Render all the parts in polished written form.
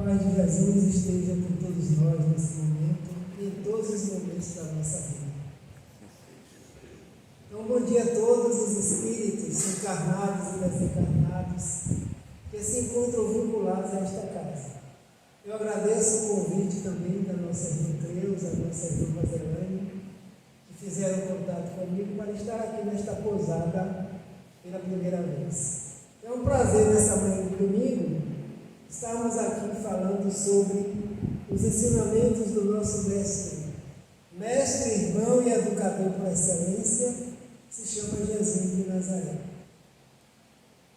paz de Jesus esteja com todos nós nesse momento e em todos os momentos da nossa vida. Então, bom dia a todos os espíritos encarnados e desencarnados que se encontram vinculados a esta casa. Eu agradeço o convite também da nossa irmã Cleusa, da nossa irmã Roselane, que fizeram contato comigo para estar aqui nesta pousada pela primeira vez. É um prazer nessa manhã de domingo estarmos aqui falando sobre os ensinamentos do nosso mestre, irmão e educador por excelência, se chama Jesus de Nazaré.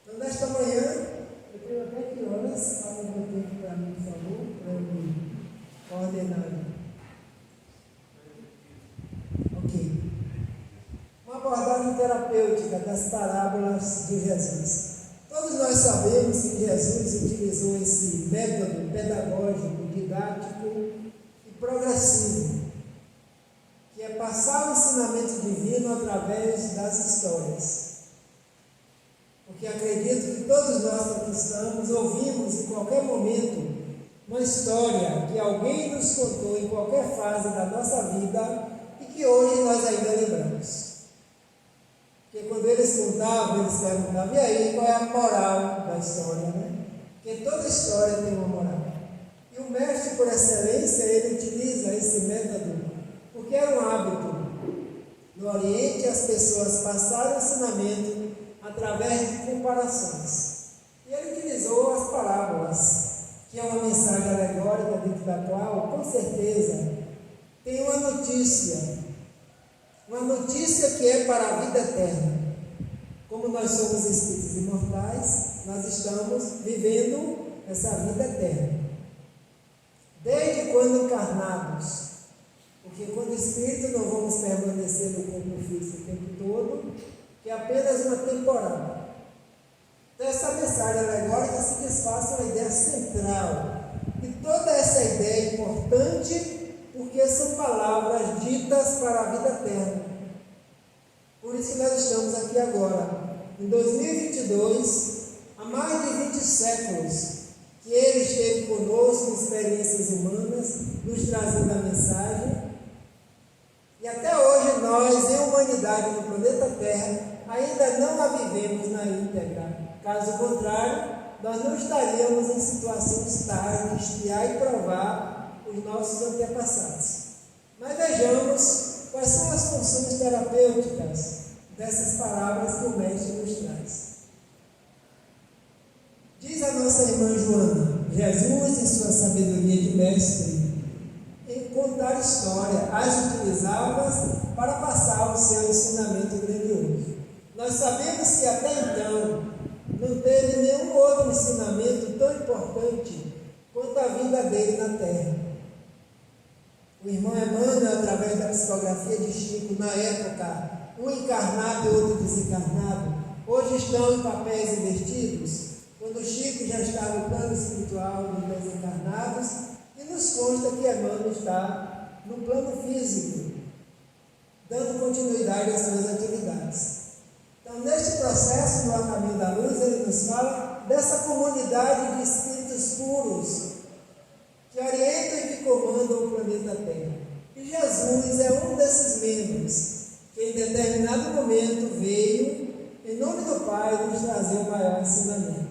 Então, nesta manhã, eu tenho até que horas, fala o meu tempo para mim, por favor, para eu me ordenar. Ok. Uma abordagem terapêutica das parábolas de Jesus. Todos nós sabemos que Jesus utilizou esse método pedagógico, didático e progressivo, que é passar o ensinamento divino através das histórias. Porque acredito que todos nós que aqui estamos ouvimos em qualquer momento uma história que alguém nos contou em qualquer fase da nossa vida e que hoje nós ainda lembramos. Porque quando eles contavam, eles perguntavam, e aí, qual é a moral da história, né? Porque toda história tem uma moral. E o mestre, por excelência, ele utiliza esse método, porque era um hábito. No Oriente, as pessoas passaram o ensinamento através de comparações. E ele utilizou as parábolas, que é uma mensagem alegórica dentro da qual, com certeza, tem uma notícia que é para a vida eterna. Como nós somos espíritos imortais, nós estamos vivendo essa vida eterna. Desde quando encarnados, porque quando espírito não vamos permanecer no corpo físico o tempo todo, que é apenas uma temporada. Então essa mensagem alegórica se desfaz uma ideia central. E toda essa ideia é importante porque são palavras ditas para a vida eterna. Por isso que nós estamos aqui agora, em 2022, há mais de 20 séculos, que ele esteve conosco em experiências humanas, nos trazendo a mensagem. E até hoje nós, em humanidade no planeta Terra, ainda não a vivemos na íntegra. Caso contrário, nós não estaríamos em situações tais de espiar e provar os nossos antepassados. Mas vejamos quais são as funções terapêuticas dessas palavras que o mestre nos traz. Diz a nossa irmã Joana, Jesus, em sua sabedoria de mestre, em contar história, as utilizava para passar o seu ensinamento grandioso. Nós sabemos que até então não teve nenhum outro ensinamento tão importante quanto a vida dele na Terra. O irmão Emmanuel, através da psicografia de Chico, na época, um encarnado e outro desencarnado, hoje estão em papéis invertidos, quando Chico já está no plano espiritual dos desencarnados, e nos consta que Emmanuel está no plano físico, dando continuidade às suas atividades. Então, neste processo do A Caminho da Luz, ele nos fala dessa comunidade de espíritos puros, que orientam e que comandam o planeta Terra. E Jesus é um desses membros, que em determinado momento veio, em nome do Pai, nos trazer o maior ensinamento.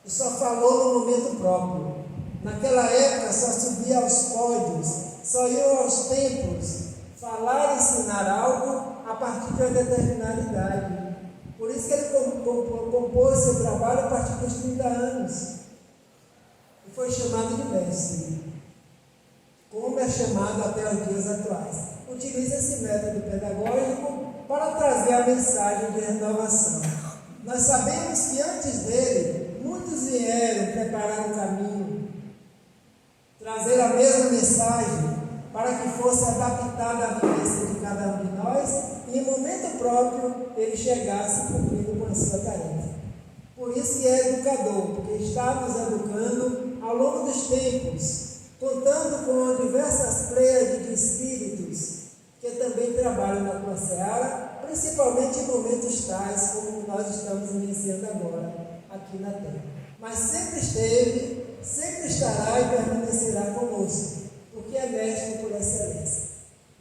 E só falou no momento próprio. Naquela época só subia aos pódios, só ia aos templos, falar e ensinar algo a partir de uma determinada idade. Por isso que ele compôs seu trabalho a partir dos 30 anos. E foi chamado de mestre, como é chamado até os dias atuais. Utiliza esse método pedagógico para trazer a mensagem de renovação. Nós sabemos que antes dele, muitos vieram preparar o caminho, trazer a mesma mensagem para que fosse adaptada à vivência de cada um de nós e em momento próprio ele chegasse cumprindo com a sua tarefa. Por isso que é educador, porque está nos educando ao longo dos tempos, contando com diversas pleiades de espíritos que também trabalham na tua seara, principalmente em momentos tais como nós estamos iniciando agora aqui na Terra. Mas sempre esteve sempre estará e permanecerá conosco, porque é mestre por excelência.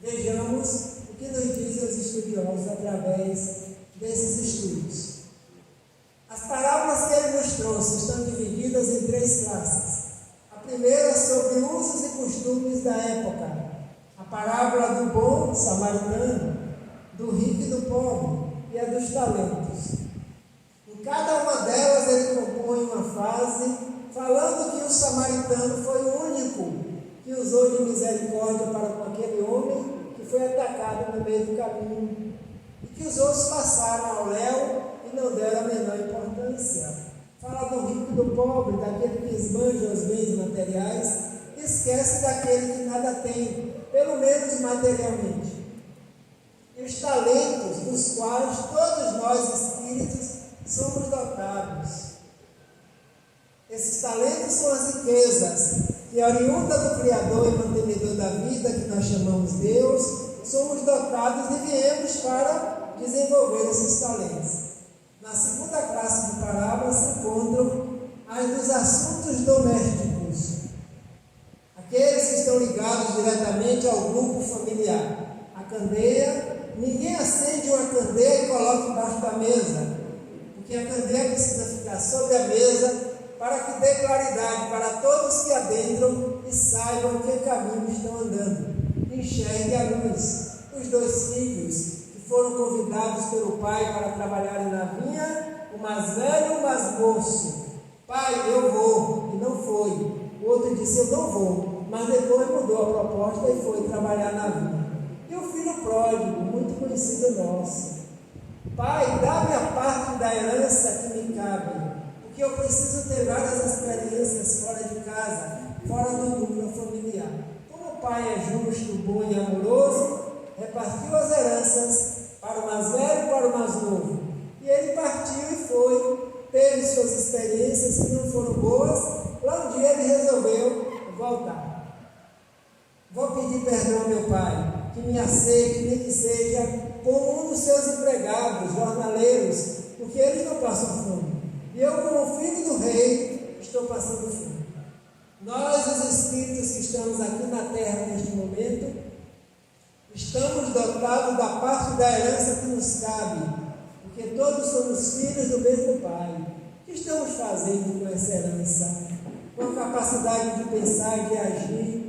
Vejamos o que nos dizem os estudiosos através desses estudos. As parábolas que ele nos trouxe estão divididas em 3 classes. A primeira é sobre usos e costumes da época. A parábola do bom samaritano, do rico e do pobre, e a dos talentos. Em cada uma delas ele compõe uma frase falando que o samaritano foi o único que usou de misericórdia para com aquele homem que foi atacado no meio do caminho, e que os outros passaram ao léu e não deram a menor importância. Fala do rico e do pobre, daquele que esbanja os bens materiais, e esquece daquele que nada tem, pelo menos materialmente. E os talentos dos quais todos nós espíritos somos dotados. Esses talentos são as riquezas que, oriunda do Criador e mantenedor da vida, que nós chamamos Deus, somos dotados e viemos para desenvolver esses talentos. Na segunda classe de parábolas se encontram as dos assuntos domésticos, aqueles que estão ligados diretamente ao grupo familiar. A candeia, ninguém acende uma candeia e coloca embaixo da mesa, porque a candeia precisa ficar sobre a mesa para que dê claridade para todos que adentram e saibam que caminho estão andando. Enxergue a luz. Os 2 filhos que foram convidados pelo pai para trabalharem na vinha, o mais velho e o mais moço. Pai, eu vou, e não foi. O outro disse, eu não vou, mas depois mudou a proposta e foi trabalhar na vinha. E o filho pródigo, muito conhecido nosso. Pai, dá-me a parte da herança que me cabe, porque eu preciso ter várias experiências fora de casa, fora do núcleo familiar. Como o pai é justo, bom e amoroso, repartiu as heranças para o mais velho e para o mais novo. E ele partiu e foi, teve suas experiências que não foram boas. Lá um dia ele resolveu voltar. Vou pedir perdão ao meu pai, que me aceite, nem que seja como um dos seus empregados, jornaleiros, porque eles não passam fome. E eu, como filho do rei, estou passando fome. Nós, os espíritos que estamos aqui na terra neste momento, estamos dotados da parte da herança que nos cabe, porque todos somos filhos do mesmo Pai. O que estamos fazendo com essa herança? Com a capacidade de pensar, de agir,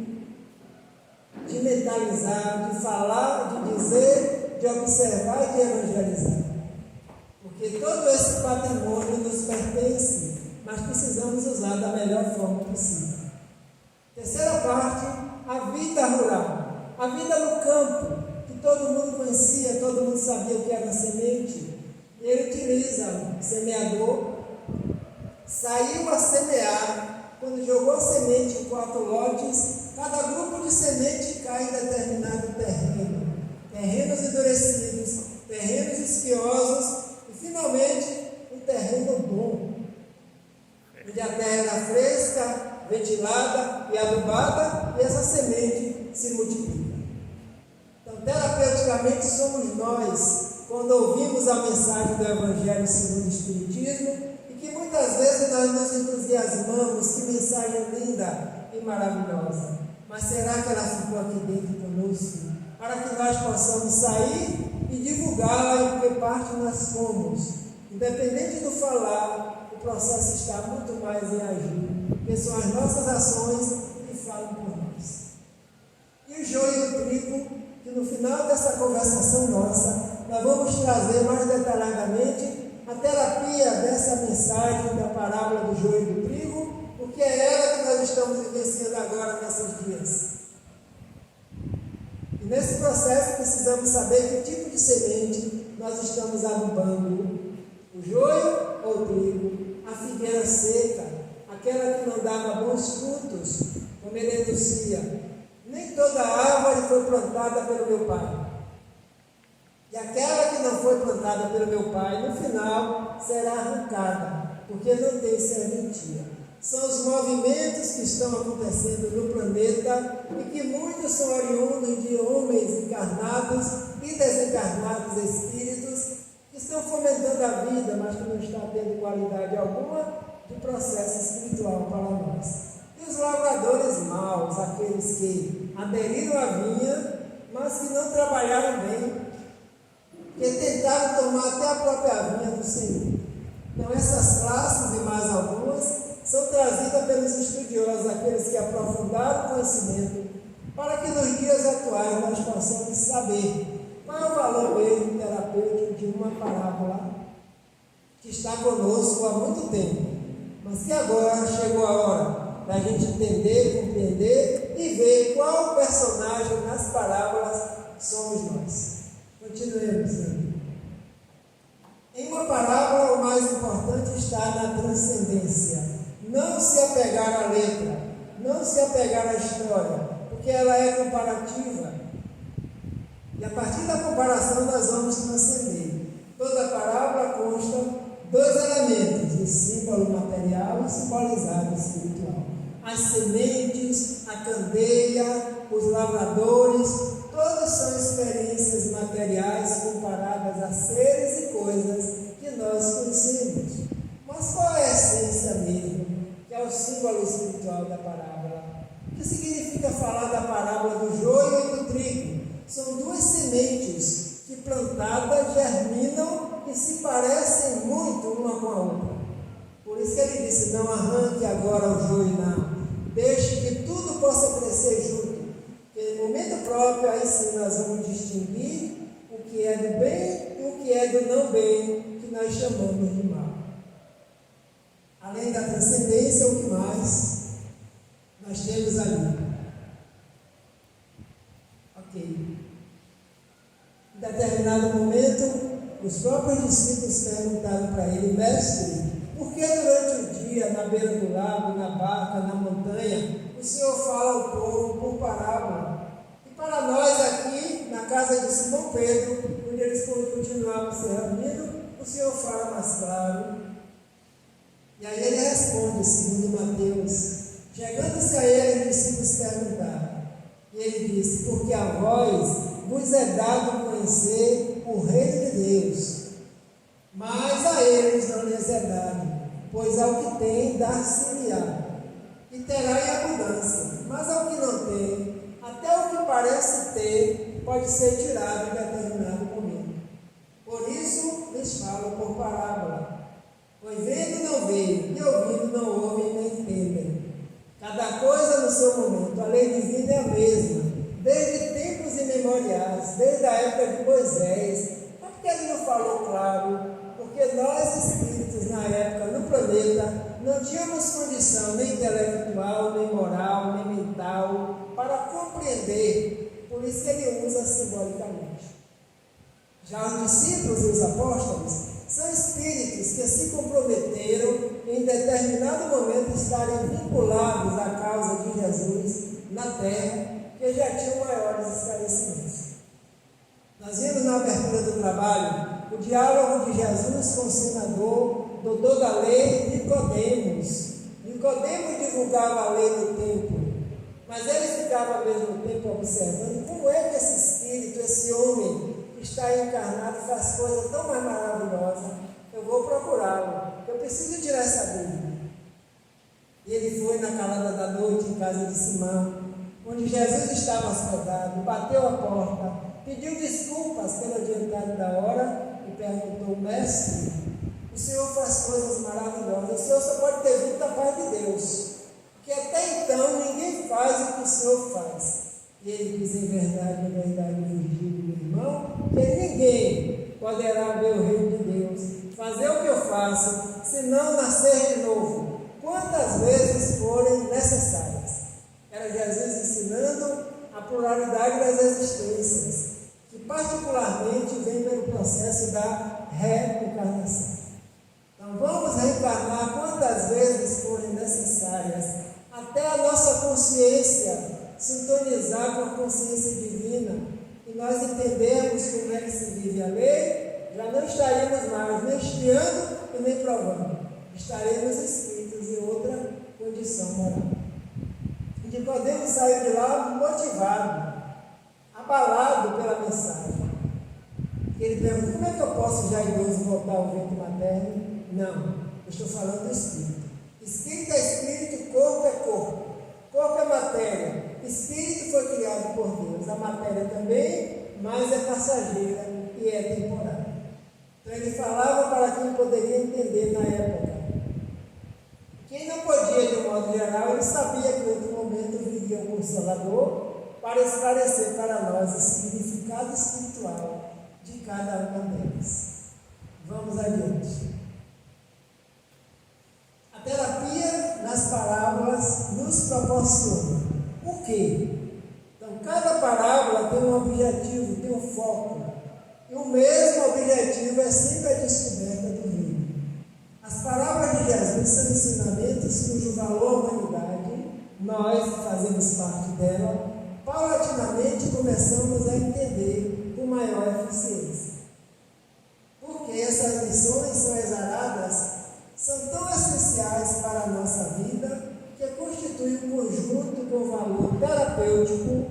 de mentalizar, de falar, de dizer, de observar e de evangelizar. Porque todo esse patrimônio nos pertence, mas precisamos usar da melhor forma possível. Terceira parte, a vida rural, a vida no campo, que todo mundo conhecia, todo mundo sabia o que era semente. Ele utiliza o semeador, saiu a semear, quando jogou a semente em 4 lotes, cada grupo de semente cai em determinado terreno, terrenos endurecidos, terrenos espinhosos, e finalmente um terreno bom, onde a terra era fresca, ventilada e adubada, e essa semente se multiplica. Então, terapeuticamente, somos nós, quando ouvimos a mensagem do Evangelho segundo o Espiritismo, e que muitas vezes nós nos entusiasmamos, que mensagem linda e maravilhosa. Mas será que ela ficou aqui dentro conosco? Para que nós possamos sair e divulgá-la, em que parte nós fomos. Independente do falar, o processo está muito mais em agir, porque são as nossas ações que falam por nós. E o joio e o trigo, que no final dessa conversação nossa, nós vamos trazer mais detalhadamente a terapia dessa mensagem da parábola do joio e do trigo, porque é ela que nós estamos vivenciando agora nesses dias. E nesse processo precisamos saber que tipo de semente nós estamos adubando: o joio ou o trigo, a figueira seca, aquela que não dava bons frutos, como ele enuncia. Nem toda árvore foi plantada pelo meu Pai. E aquela que não foi plantada pelo meu Pai, no final, será arrancada, porque não tem serventia. São os movimentos que estão acontecendo no planeta e que muitos são oriundos de homens encarnados e desencarnados espíritos que estão fomentando a vida, mas que não estão tendo qualidade alguma de processo espiritual para nós. E os lavradores maus, aqueles que aderiram à vinha, mas que não trabalharam bem, que tentaram tomar até a própria vinha do Senhor. Então essas classes e mais algumas são trazidas pelos estudiosos, aqueles que aprofundaram o conhecimento, para que nos dias atuais nós possamos saber qual é o valor mesmo terapêutico de uma parábola que está conosco há muito tempo, mas que agora chegou a hora da gente entender, compreender e ver qual personagem nas parábolas somos nós. Continuemos, né? Em uma parábola, o mais importante está na transcendência. Não se apegar à letra, não se apegar à história, porque ela é comparativa. E a partir da comparação nós vamos transcender. Toda parábola consta dois elementos, o símbolo material e o simbolizado espiritual. As sementes, a candeia, os lavradores, todas são experiências materiais comparadas a seres e coisas que nós conhecemos. Mas qual é a essência mesmo, que é o símbolo espiritual da parábola? O que significa falar da parábola do joio e do trigo? São duas sementes que plantadas germinam e se parecem muito uma com a outra. Por isso que ele disse, não arranque agora o joio, não. Deixe que tudo possa crescer junto. Porque no momento próprio, aí sim nós vamos distinguir o que é do bem e o que é do não bem, que nós chamamos de mal. Além da transcendência, o que mais nós temos ali? Ok. Em determinado momento, os próprios discípulos perguntaram para ele, mestre, por que durante o dia, na beira do lago, na barca, na montanha, o Senhor fala ao povo por parábola? E para nós aqui, na casa de Simão Pedro, onde eles continuavam se reunindo, o Senhor fala mais claro. E aí ele responde, segundo Mateus, chegando-se a ele, os discípulos perguntaram. E ele disse, porque a vós vos é dado conhecer o reino de Deus, mas a eles não lhes é dado, pois ao que tem dar-se-lhe-á, e terá em abundância, mas ao que não tem, até o que parece ter, pode ser tirado em determinado momento. Por isso lhes falo por parábola, pois vendo não veem, e ouvindo não ouvem nem entendem. Cada coisa no seu momento, a lei divina é a mesma, desde tempos imemoriais, desde a época de Moisés. Mas por que ele não falou claro? Porque nós, espíritos, na época, no planeta, não tínhamos condição nem intelectual, nem moral, nem mental, para compreender. Por isso que ele usa simbolicamente. Já os discípulos e os apóstolos são espíritos que se comprometeram em determinado momento estarem vinculados à causa de Jesus na terra, que já tinham maiores esclarecimentos. Nós vimos na abertura do trabalho o diálogo de Jesus com o senador, doutor da lei, Nicodemos. Nicodemos divulgava a lei do templo, mas ele ficava ao mesmo tempo observando como é que esse espírito, esse homem que está encarnado faz coisa tão mais maravilhosa. Eu vou procurá-lo, eu preciso tirar essa dúvida. E ele foi na calada da noite em casa de Simão, onde Jesus estava hospedado, bateu a porta, pediu desculpas pelo adiantado da hora e perguntou, mestre, o Senhor faz coisas maravilhosas, o Senhor só pode ter vindo da parte de Deus, porque até então ninguém faz o que o Senhor faz. E ele diz, em verdade, vos digo, meu irmão, que ninguém poderá ver o reino de Deus, fazer o que eu faço, se não nascer de novo, quantas vezes forem necessárias. Era Jesus ensinando a pluralidade das existências, que particularmente vem pelo processo da reencarnação. Então vamos reencarnar quantas vezes forem necessárias, até a nossa consciência sintonizar com a consciência divina, e nós entendemos como é que se vive a lei, já não estaríamos mais nem espiando e nem provando, estaremos inscritos em outra condição moral. Nicodemos saiu de lá motivado, abalado pela mensagem. Ele pergunta, como é que eu posso já idoso voltar ao ventre materno? Não, eu estou falando do Espírito. Espírito é espírito, corpo é corpo. Corpo é matéria. Espírito foi criado por Deus. A matéria também, mas é passageira e é temporária. Então ele falava para quem poderia entender na época. Quem não podia, de um modo geral, ele sabia que em outro momento viria o Consolador para esclarecer para nós o significado espiritual de cada uma delas. Vamos adiante. A terapia nas parábolas nos proporciona o quê? Então, cada parábola tem um objetivo, tem um foco. E o mesmo objetivo é sempre a descoberta do reino. As parábolas de Jesus são ensinamentos cujo valor à humanidade, nós que fazemos parte dela, paulatinamente começamos a entender com maior eficiência. Porque essas lições são exaradas, são tão essenciais para a nossa vida, que constitui um conjunto com valor terapêutico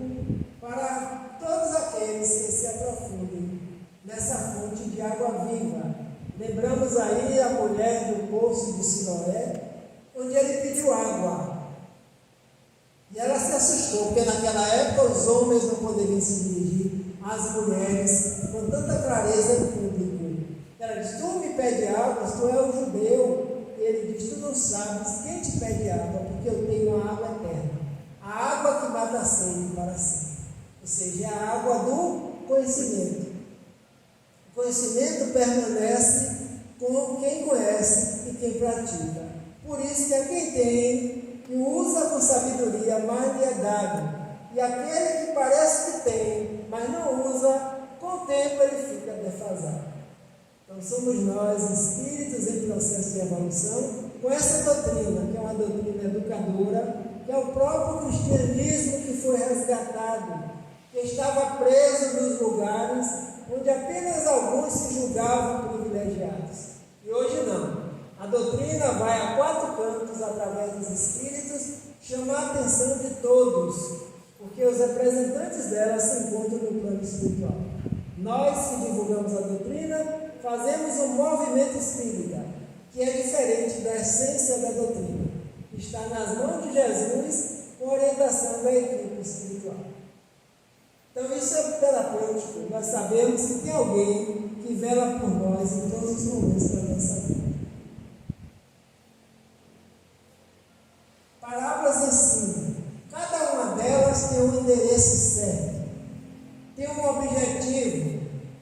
para todos aqueles que se aprofundem nessa fonte de água viva. Lembramos aí a mulher do poço de Siloé, onde ele pediu água. E ela se assustou, porque naquela época os homens não poderiam se dirigir às mulheres com tanta clareza em público. Ela diz: tu me pede água, tu é um judeu. E ele diz: tu não sabes quem te pede água, porque eu tenho a água eterna. A água que mata a sede para sempre. Ou seja, é a água do conhecimento. O conhecimento permanece com quem conhece e quem pratica. Por isso que a quem tem e usa com sabedoria, mais lhe é dado. E aquele que parece que tem, mas não usa, com o tempo ele fica defasado. Então somos nós, espíritos em processo de evolução, com essa doutrina, que é uma doutrina educadora, que é o próprio cristianismo que foi resgatado, que estava preso nos lugares onde apenas alguns se julgavam privilegiados. E hoje não. A doutrina vai a quatro cantos, através dos espíritos, chamar a atenção de todos, porque os representantes dela se encontram no plano espiritual. Nós que divulgamos a doutrina, fazemos um movimento espírita, que é diferente da essência da doutrina. Está nas mãos de Jesus, com orientação da equipe espiritual. Então isso é terapêutico. Nós sabemos que tem alguém que vela por nós em todos os momentos da nossa vida. Parábolas ensinam. Cada uma delas tem um endereço certo. Tem um objetivo,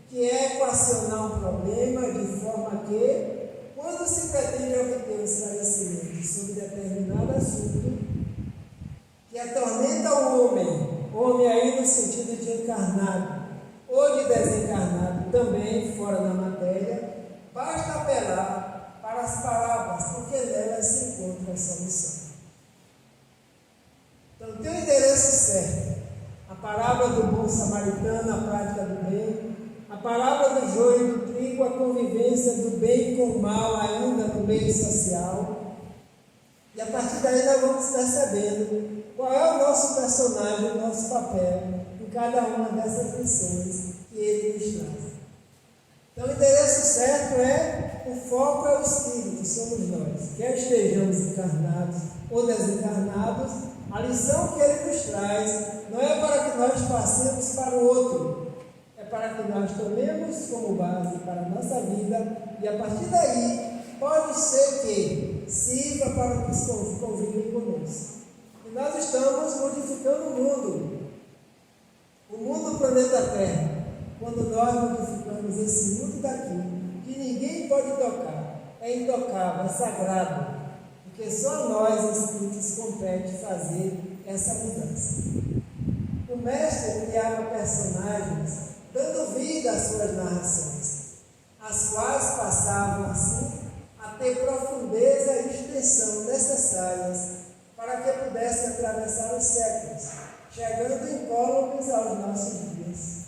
que é equacionar um problema de forma que, quando se pretende obter um esclarecimento sobre determinado assunto, que atormenta o homem aí no sentido de encarnado ou de desencarnado, também fora da matéria, basta apelar para as parábolas, porque nelas se encontra a solução. Então tem o endereço certo. A parábola do bom samaritano, a prática do bem. A parábola do joio e do trigo, a convivência do bem com o mal ainda no meio social. E a partir daí nós vamos percebendo qual é o nosso personagem, o nosso papel em cada uma dessas lições que ele nos traz. Então o endereço certo é, o foco é o Espírito, somos nós. Quer estejamos encarnados ou desencarnados, a lição que ele nos traz não é para que nós passemos para o outro, é para que nós tomemos como base para a nossa vida, e a partir daí pode ser que sirva para que os convivem conosco. E nós estamos modificando o mundo do planeta Terra, quando nós modificamos esse mundo daqui, que ninguém pode tocar, é intocável, é sagrado, porque só nós, espíritos, compete fazer essa mudança. O mestre criava personagens, dando vida às suas narrações, as quais passavam assim a ter profundeza e extensão necessárias para que pudessem atravessar os séculos, chegando incólumes aos nossos dias.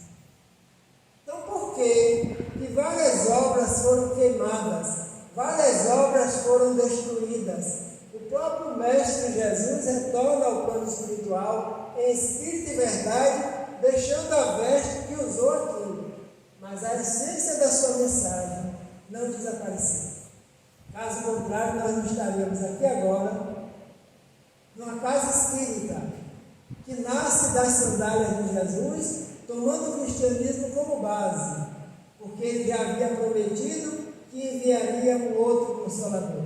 Então, por que várias obras foram queimadas, várias obras foram destruídas? O próprio Mestre Jesus retorna ao plano espiritual em espírito e verdade, deixando a veste que usou aqui, mas a essência da sua mensagem não desapareceu. Caso contrário, nós não estaríamos aqui agora que nasce das sandálias de Jesus, tomando o cristianismo como base, porque ele já havia prometido que enviaria um outro Consolador.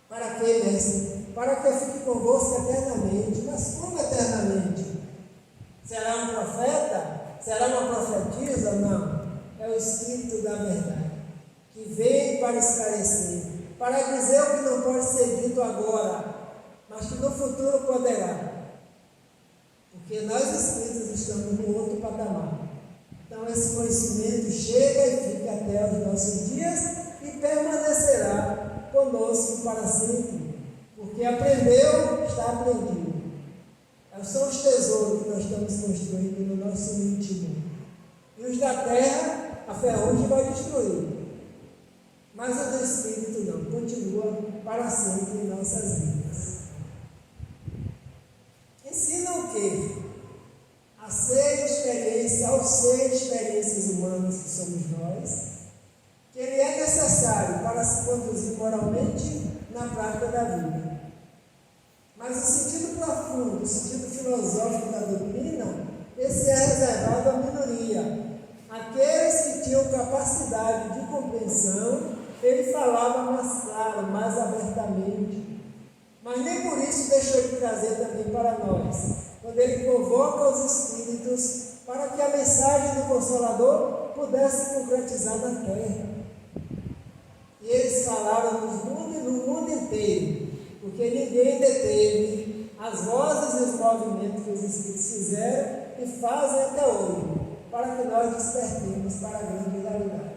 Para que, mestre? Para que eu fique convosco eternamente. Mas como eternamente? Será um profeta? Será uma profetisa? Não. É o Espírito da verdade, que vem para esclarecer, para dizer o que não pode ser dito agora, mas que no futuro poderá. Porque nós espíritos estamos no outro patamar. Então esse conhecimento chega e fica até os nossos dias e permanecerá conosco para sempre. Porque aprendeu, está aprendido. São os tesouros que nós estamos construindo no nosso íntimo. E os da terra, a ferrugem vai destruir. Mas o do Espírito não, continua para sempre em nossas vidas. Ensina o quê? Ao ser experiências humanas que somos nós, que ele é necessário para se conduzir moralmente na prática da vida. Mas o sentido profundo, o sentido filosófico da doutrina, esse é reservado à minoria. Aqueles que tinham capacidade de compreensão, ele falava mais claro, mais abertamente. Mas nem por isso deixou de trazer também para nós, quando ele convoca os Espíritos para que a mensagem do Consolador pudesse concretizar na terra. E eles falaram no mundo inteiro, porque ninguém deteve as vozes e os movimentos que os Espíritos fizeram e fazem até hoje, para que nós despertemos para a grande realidade.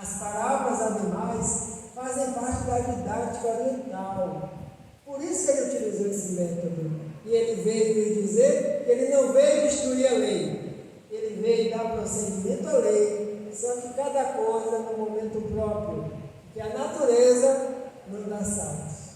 As parábolas, ademais, fazem parte da didática oriental. Por isso que ele utilizou esse método. E ele veio dizer que ele não veio destruir a lei, ele veio dar procedimento à lei, só que cada coisa no momento próprio, que a natureza não dá saltos.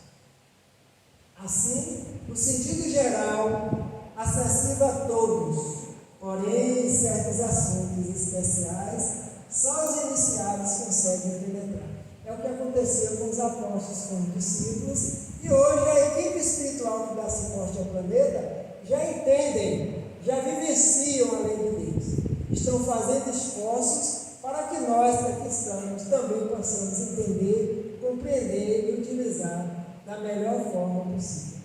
Assim, o sentido geral, acessível a todos, porém, em certos assuntos especiais, só os iniciados conseguem penetrar. É o que aconteceu com os apóstolos, com os discípulos, e hoje a equipe espiritual que dá suporte ao planeta já entendem, já vivenciam a lei de Deus. Estão fazendo esforços para que nós, que aqui estamos, também possamos entender, compreender e utilizar da melhor forma possível.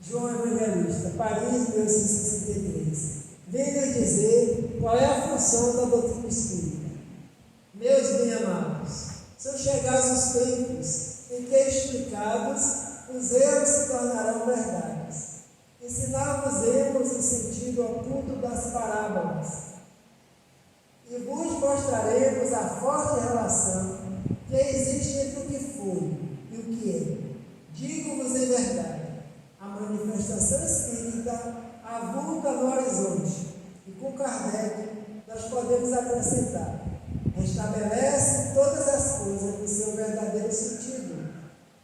João Evangelista, Paris, 1863. Vem nos dizer qual é a função da doutrina espírita. Meus bem-amados, são chegados os tempos em que, explicados, os erros se tornarão verdades. Ensinar-vos-emos o sentido oculto das parábolas e vos mostraremos a forte relação que existe entre o que foi e o que é. Digo-vos em verdade, a manifestação espírita avulta no horizonte, e com Kardec nós podemos acrescentar: restabelece todas as coisas no seu verdadeiro sentido.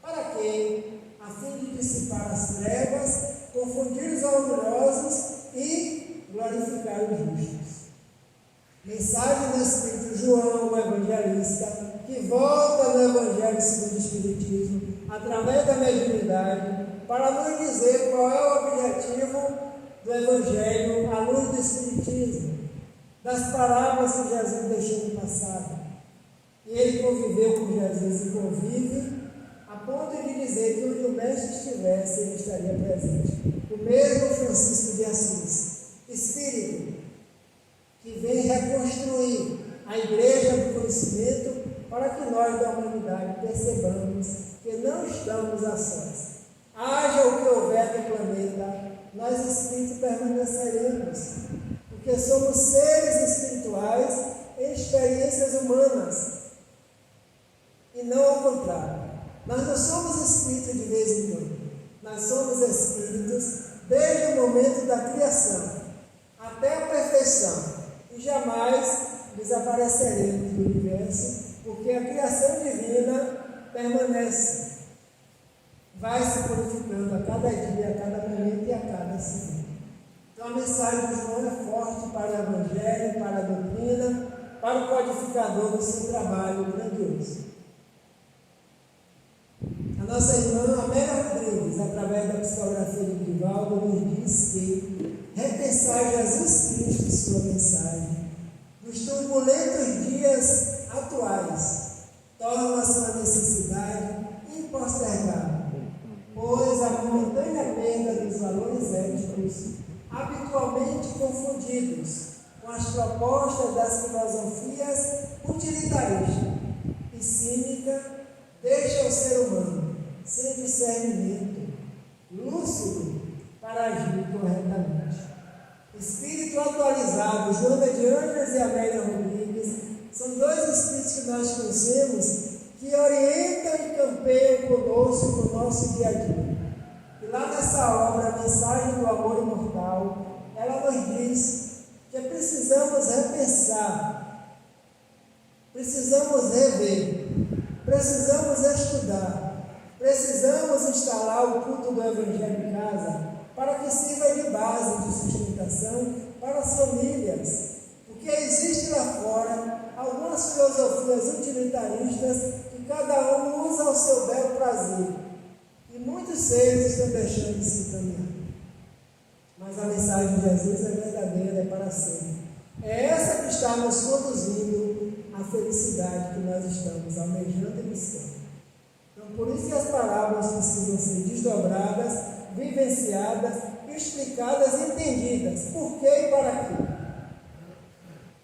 Para quê? A fim de dissipar as trevas, confundir os orgulhosos e glorificar os justos. Mensagem do Espírito João, o Evangelista, que volta no Evangelho segundo o Espiritismo, através da mediunidade, para nos dizer qual é o objetivo do Evangelho à luz do Espiritismo, das parábolas que Jesus deixou no passado. E ele conviveu com Jesus e convive, a ponto de dizer que onde o Mestre estivesse, ele estaria presente. O mesmo Francisco de Assis, Espírito, que vem reconstruir a Igreja do Conhecimento para que nós da humanidade percebamos que não estamos a sós. Haja o que houver no planeta, nós espíritos permaneceremos, porque somos seres espirituais em experiências humanas, e não ao contrário. Nós não somos espíritos de vez em quando, nós somos espíritos desde o momento da criação até a perfeição, e jamais desapareceremos do universo, porque a criação divina permanece, vai se purificando a cada dia, a cada momento e a cada segundo. Então a mensagem de João é forte para o Evangelho, para a doutrina, para o codificador do seu trabalho grandioso. A nossa irmã Amélia Rodrigues, através da psicografia de Divaldo, nos diz que repensar Jesus Cristo, sua mensagem, nos turbulentos dias atuais, torna-se uma necessidade impostergável, pois a momentânea perda dos valores éticos, habitualmente confundidos com as propostas das filosofias utilitaristas e cínicas, deixa o ser humano sem discernimento lúcido para agir corretamente. Espírito atualizado, Joana de Anjos e Amélia Rodrigues, são dois espíritos que nós conhecemos que orientam e campeiam conosco no nosso dia a dia. E lá nessa obra, a mensagem do amor imortal, ela nos diz que precisamos repensar, precisamos rever, precisamos estudar, precisamos instalar o culto do Evangelho em casa para que sirva de base de sustentação para as famílias, porque existe lá fora algumas filosofias utilitaristas que cada um usa ao seu belo prazer, e muitos seres estão deixando de se caminhar. Mas a mensagem de Jesus é verdadeira, é para sempre. É essa que está nos conduzindo à felicidade que nós estamos almejando e buscando. Então, por isso que as parábolas precisam ser desdobradas, vivenciadas, explicadas e entendidas. Por quê e para quê?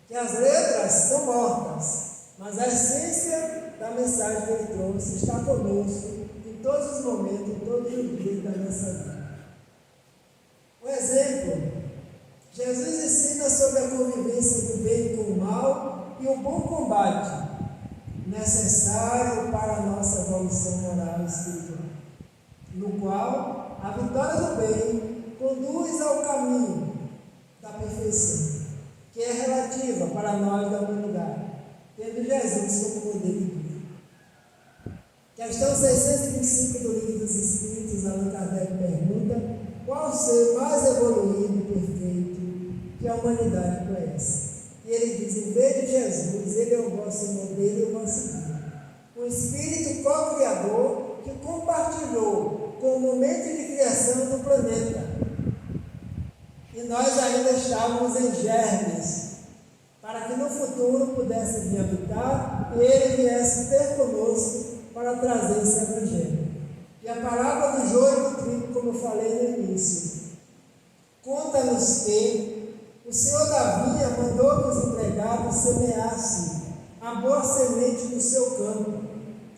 Que as letras são mortas, mas a essência da mensagem que ele trouxe está conosco em todos os momentos, em todos os dias da nossa vida. Um exemplo, Jesus ensina sobre a convivência do bem com o mal e o bom combate, necessário para a nossa evolução moral e espiritual, no qual a vitória do bem conduz ao caminho da perfeição, que é relativa para nós da humanidade, tendo Jesus como modelo de vida. Questão 625 do Livro dos Espíritos, Allan Kardec pergunta: qual ser mais evoluído e perfeito que a humanidade conhece? E ele diz: em vez de Jesus, ele é o vosso modelo e o vosso guia. Um espírito co-criador que compartilhou com o momento de criação do planeta. E nós ainda estávamos em germes, para que no futuro pudesse vir habitar e ele viesse ter conosco para trazer esse evangelho. E a parábola do joio e do trigo, como eu falei no início, conta-nos que o Senhor da vinha mandou que os empregados semeassem a boa semente no seu campo.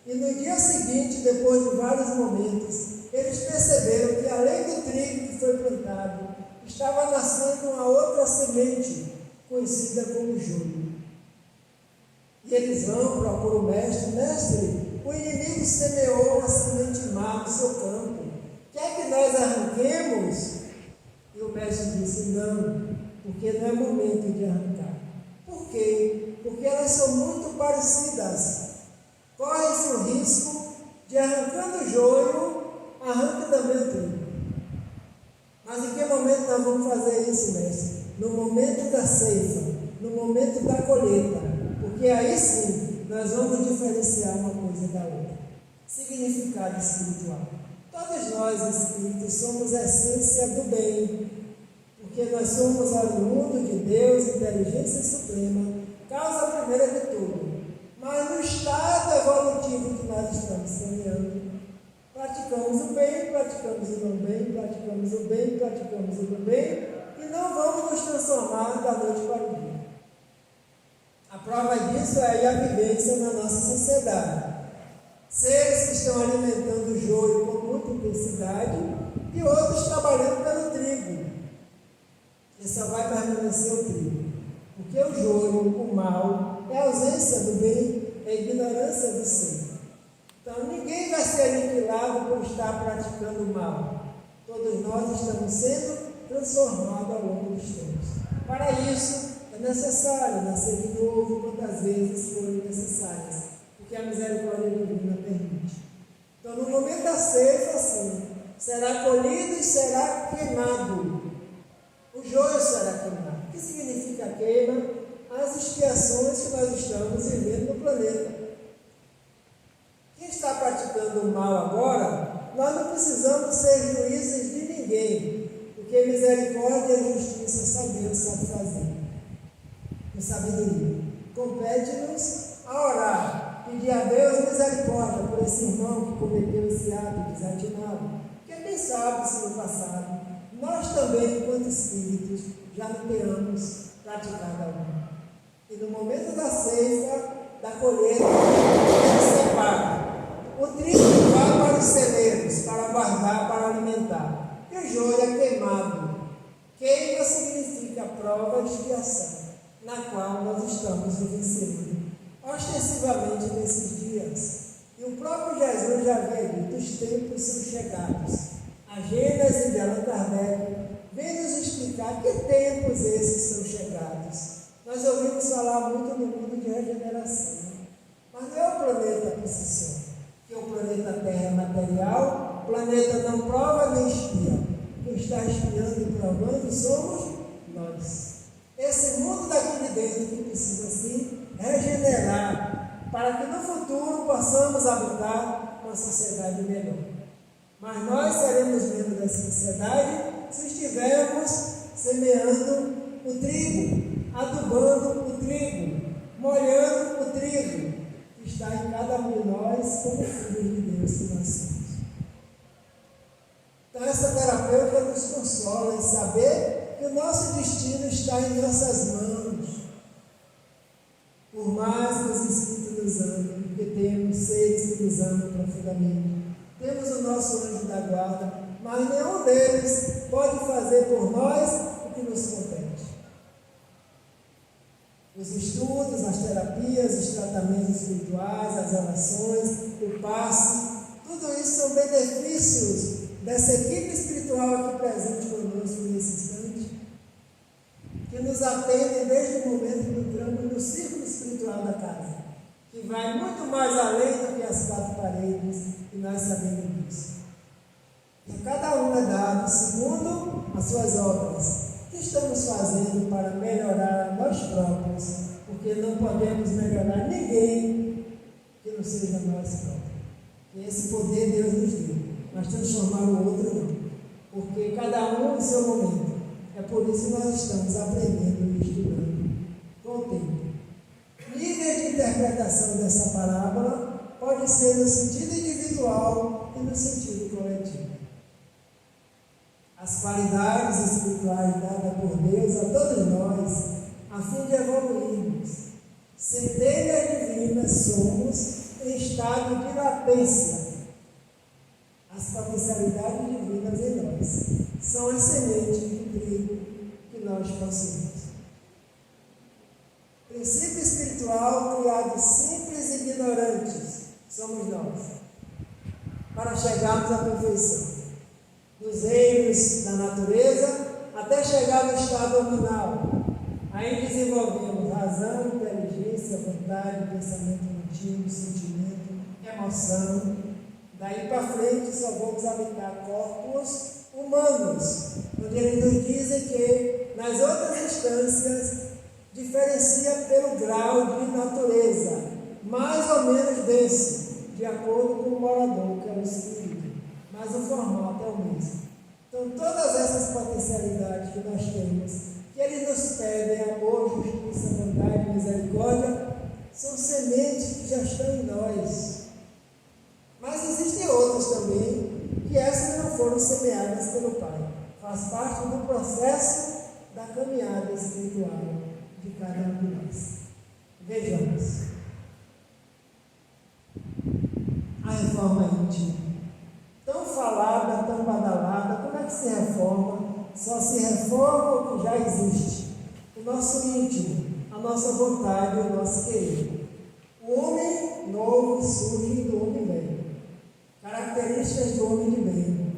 E no dia seguinte, depois de vários momentos, eles perceberam que além do trigo que foi plantado, estava nascendo uma outra semente, conhecida como joio. E eles vão, procuram o mestre: mestre, o inimigo semeou uma semente má no seu campo, quer que nós arranquemos? E o mestre disse: não, porque não é momento de arrancar. Por quê? Porque elas são muito parecidas. Corre-se o risco de, arrancando o joio, arranque também o trigo. Mas em que momento nós vamos fazer isso, mestre? No momento da ceifa, no momento da colheita, porque aí sim nós vamos diferenciar uma coisa da outra. Significado espiritual. Todos nós, espíritos, somos a essência do bem, porque nós somos oriundo de Deus, inteligência suprema, causa primeira de tudo. Mas no estado evolutivo que nós estamos caminhando, praticamos o bem, praticamos o não bem, praticamos o bem, praticamos o não bem, e não vamos nos transformar da noite para o dia. A prova disso é aí a vivência na nossa sociedade. Seres que estão alimentando o joio com muita intensidade e outros trabalhando pelo trigo. E só vai permanecer o trigo. Porque o joio, o mal, é a ausência do bem, é a ignorância do ser. Então ninguém vai ser aniquilado por estar praticando o mal. Todos nós estamos sendo transformados ao longo dos tempos. Para isso, é necessário nascer de novo quantas vezes forem necessárias, porque a misericórdia divina permite. Então, no momento da ceifa, sim, será colhido e será queimado. O joio será queimado. O que significa queima? As expiações que nós estamos vivendo no planeta. Quem está praticando fazendo mal agora, nós não precisamos ser juízes de ninguém, porque misericórdia e justiça só Deus sabe fazer. Com sabedoria. Compete-nos a orar, pedir a Deus misericórdia por esse irmão que cometeu esse ato desatinado. Porque quem sabe se no passado nós também, enquanto espíritos, já não tenhamos praticado algum. E no momento da ceifa, da colheita, ele separa. O trigo vai para os celeiros, para guardar, para alimentar. E o joio é queimado. Queima significa prova de expiação, na qual nós estamos vivenciando ostensivamente nesses dias. E o próprio Jesus já havia dito: os tempos são chegados. A Gênesis de Allan Kardec vem nos explicar que tempos esses são chegados. Nós ouvimos falar muito no mundo de regeneração, mas não é o planeta por si só, que o planeta Terra é material, o planeta não prova nem espia. Quem está espiando e provando somos nós. Esse mundo daqui de dentro que precisa sim regenerar, para que no futuro possamos habitar uma sociedade melhor. Mas nós seremos membros dessa sociedade se estivermos semeando o trigo, adubando o trigo, molhando o trigo, que está em cada um de nós como filhos de Deus que nós somos. Então essa terapeuta nos consola em saber que o nosso destino está em nossas mãos. Por mais que os espíritos nos amem, porque temos seres que nos amam profundamente, temos o nosso anjo da guarda, mas nenhum deles pode fazer por nós o que nos compete. Os estudos, as terapias, os tratamentos espirituais, as orações, o passe, tudo isso são benefícios dessa equipe espiritual aqui presente conosco nesse instante, que nos atende desde o momento que entramos no círculo espiritual da casa, que vai muito mais além do que as quatro paredes, e nós sabemos disso. E cada um é dado segundo as suas obras. O que estamos fazendo para melhorar a nós próprios? Porque não podemos melhorar ninguém que não seja nós próprios. E esse poder Deus nos deu, mas transformar o outro não. Porque cada um em seu momento. É por isso que nós estamos aprendendo e estudando com o tempo. Níveis de interpretação dessa parábola pode ser no sentido individual e no sentido coletivo. As qualidades espirituais dadas por Deus a todos nós, a fim de evoluirmos. Centelhas divinas somos em estado de latência. As potencialidades divinas em nós são as sementes do trigo que nós possuímos. Princípio espiritual criado simples e ignorantes somos nós, para chegarmos à perfeição. Dos reinos da natureza até chegar no estado hormonal. Aí desenvolvemos razão, inteligência, vontade, pensamento motivo, sentimento, emoção. Daí para frente só vamos habitar corpos humanos, onde eles nos dizem que nas outras instâncias diferencia pelo grau de natureza, mais ou menos denso, de acordo com o morador, que é o espírito. Mas o formato é o mesmo. Então, todas essas potencialidades que nós temos, que eles nos pedem, amor, justiça, bondade, misericórdia, são sementes que já estão em nós. Mas existem outras também, que essas não foram semeadas pelo Pai. Faz parte do processo da caminhada espiritual de cada um de nós. Vejamos. A reforma íntima. Tão falada, tão badalada, como é que se reforma? Só se reforma o que já existe. O nosso íntimo, a nossa vontade, o nosso querer. O homem novo surge do homem velho. Características do homem de bem.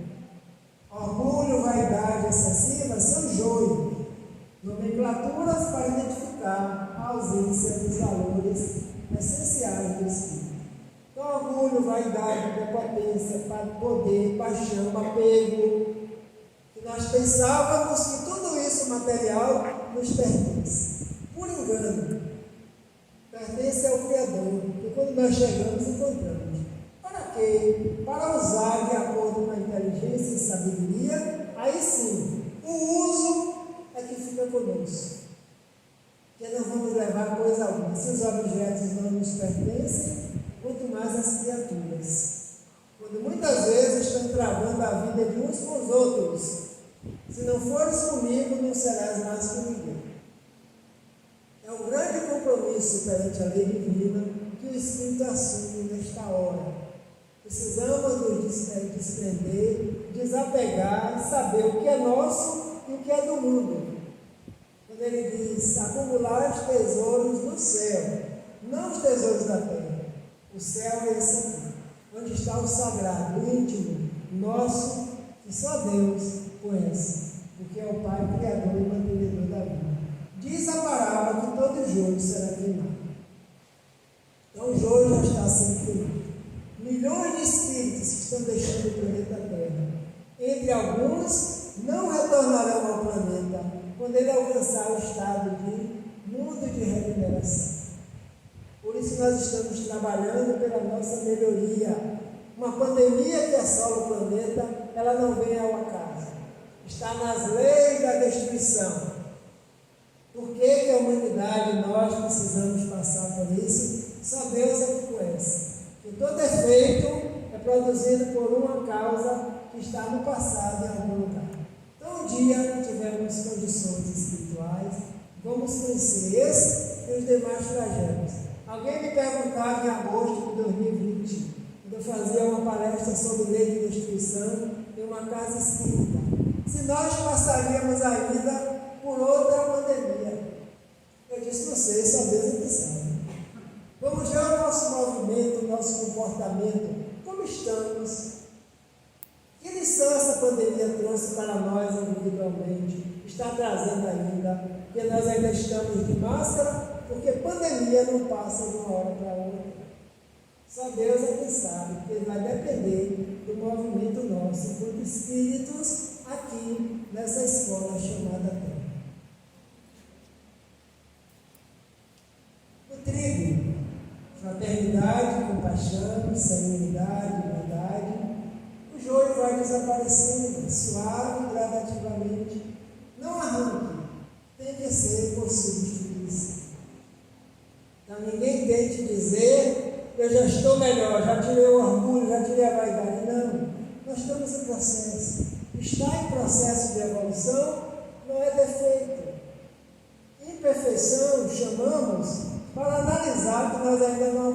Orgulho, vaidade excessiva são joio. Nomenclaturas para identificar a ausência dos valores essenciais do espírito. Então, orgulho, vaidade, prepotência, poder, paixão, apego, que nós pensávamos que tudo isso material nos pertence. Por engano, pertence ao Criador, porque quando nós chegamos, encontramos. Ora, porque para usar de acordo com a inteligência e sabedoria, aí sim, o uso é que fica conosco. Porque não vamos levar coisa alguma. Se os objetos não nos pertencem, quanto mais as criaturas. Quando muitas vezes estão travando a vida de uns com os outros. Se não fores comigo, não serás mais comigo. É um grande compromisso perante a lei divina que o Espírito assume nesta hora. Precisamos nos desprender, desapegar, saber o que é nosso e o que é do mundo. Quando ele diz, acumular os tesouros no céu, não os tesouros da terra. O céu é esse aqui, onde está o sagrado, o íntimo, nosso, que só Deus conhece, porque é o Pai Criador e mantenedor da vida. Diz a parábola que todo joio será queimado. Então o joio já está sendo queimado. Milhões de espíritos que estão deixando o planeta Terra. Entre alguns, não retornarão ao planeta quando ele alcançar o estado de mundo de regeneração. Por isso nós estamos trabalhando pela nossa melhoria. Uma pandemia que assola o planeta, ela não vem ao acaso. Está nas leis da destruição. Por que a humanidade, nós precisamos passar por isso? Só Deus é que conhece. Que todo efeito é produzido por uma causa que está no passado em algum lugar. Então, um dia que tivermos condições espirituais, vamos conhecer esse e os demais flagelos. Alguém me perguntava em agosto de 2020, quando eu fazia uma palestra sobre lei de destruição em uma casa espírita, se nós passaríamos ainda por outra pandemia. Eu disse, não sei, só Deus é que sabe. Vamos ver o nosso movimento, o nosso comportamento, como estamos. Que lição essa pandemia trouxe para nós individualmente? Está trazendo ainda, porque nós ainda estamos de máscara, porque pandemia não passa de uma hora para outra. Só Deus é quem sabe, porque vai depender do movimento nosso, enquanto espíritos aqui nessa escola chamada Terra. O trigo, fraternidade, compaixão, serenidade, bondade. O joio vai desaparecendo, suave e gradativamente. Não arranque, tem que ser por substituição. Então ninguém tente dizer, eu já estou melhor, já tirei o orgulho, já tirei a vaidade. Não, nós estamos em processo. Estar em processo de evolução não é defeito. Imperfeição chamamos para analisar que nós ainda não avançamos.